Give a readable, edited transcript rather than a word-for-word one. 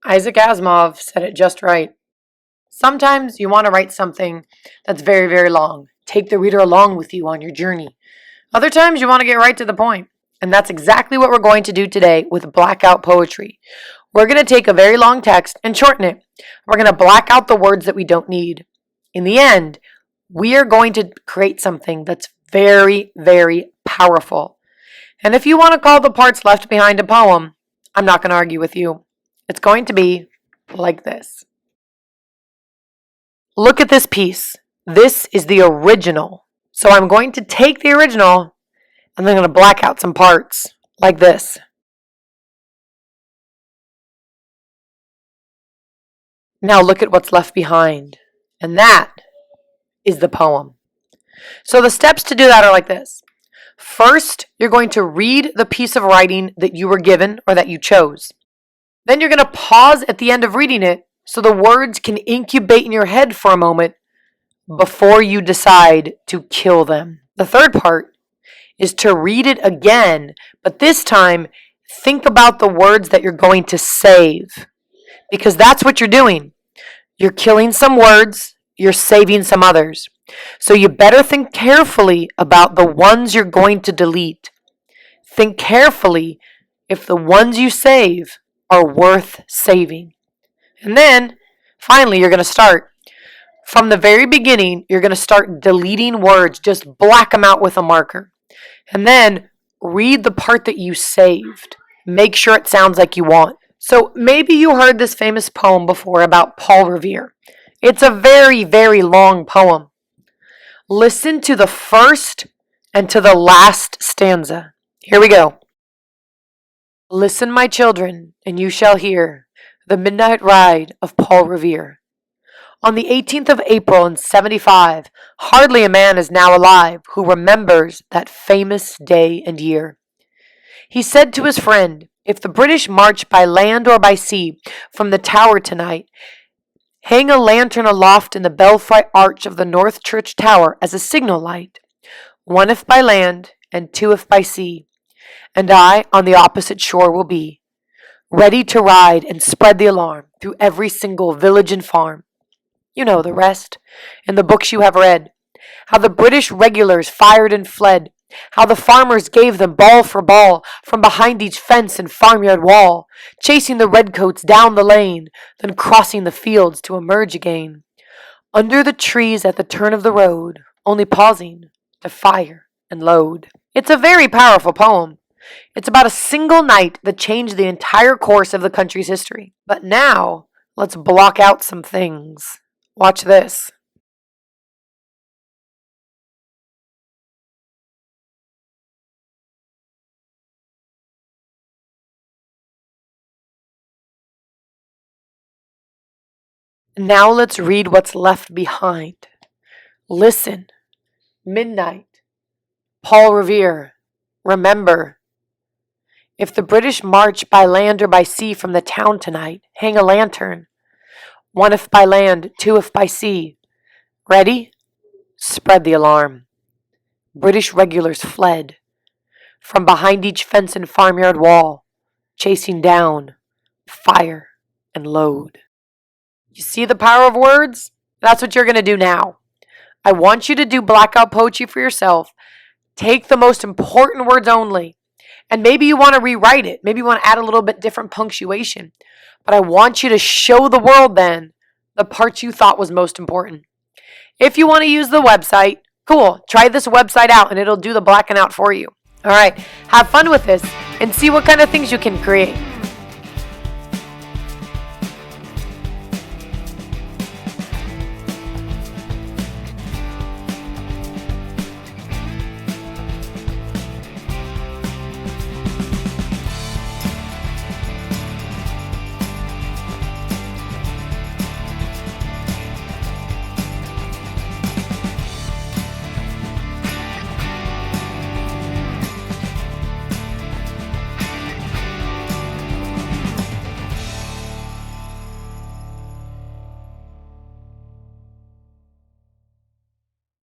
Isaac Asimov said it just right. Sometimes you want to write something that's very, very long. Take the reader along with you on your journey. Other times you want to get right to the point. And that's exactly what we're going to do today with blackout poetry. We're going to take a very long text and shorten it. We're going to black out the words that we don't need. In the end, we are going to create something that's very, very powerful. And if you want to call the parts left behind a poem, I'm not going to argue with you. It's going to be like this. Look at this piece. This is the original. So I'm going to take the original and I'm going to black out some parts like this. Now look at what's left behind. And that is the poem. So the steps to do that are like this. First, you're going to read the piece of writing that you were given or that you chose. Then you're going to pause at the end of reading it so the words can incubate in your head for a moment before you decide to kill them. The third part is to read it again, but this time think about the words that you're going to save, because that's what you're doing. You're killing some words, you're saving some others. So you better think carefully about the ones you're going to delete. Think carefully if the ones you save are worth saving. And then, finally, you're going to start. From the very beginning, you're going to start deleting words. Just black them out with a marker. And then, read the part that you saved. Make sure it sounds like you want. So, maybe you heard this famous poem before about Paul Revere. It's a very, very long poem. Listen to the first and to the last stanza. Here we go. Listen, my children, and you shall hear the midnight ride of Paul Revere. On the 18th of April in 75, hardly a man is now alive who remembers that famous day and year. He said to his friend, if the British march by land or by sea from the tower tonight, hang a lantern aloft in the belfry arch of the North Church Tower as a signal light, one if by land and two if by sea, and I on the opposite shore will be, ready to ride and spread the alarm through every single village and farm. You know the rest, in the books you have read, how the British regulars fired and fled, how the farmers gave them ball for ball from behind each fence and farmyard wall, chasing the redcoats down the lane, then crossing the fields to emerge again, under the trees at the turn of the road, only pausing to fire and load. It's a very powerful poem. It's about a single night that changed the entire course of the country's history. But now, let's block out some things. Watch this. Now let's read what's left behind. Listen. Midnight. Paul Revere. Remember. If the British march by land or by sea from the town tonight, hang a lantern. One if by land, two if by sea. Ready? Spread the alarm. British regulars fled from behind each fence and farmyard wall, chasing down, fire, and load. You see the power of words? That's what you're going to do now. I want you to do blackout poetry for yourself. Take the most important words only. And maybe you want to rewrite it. Maybe you want to add a little bit different punctuation. But I want you to show the world then the parts you thought was most important. If you want to use the website, cool. Try this website out and it'll do the blacking out for you. All right. Have fun with this and see what kind of things you can create.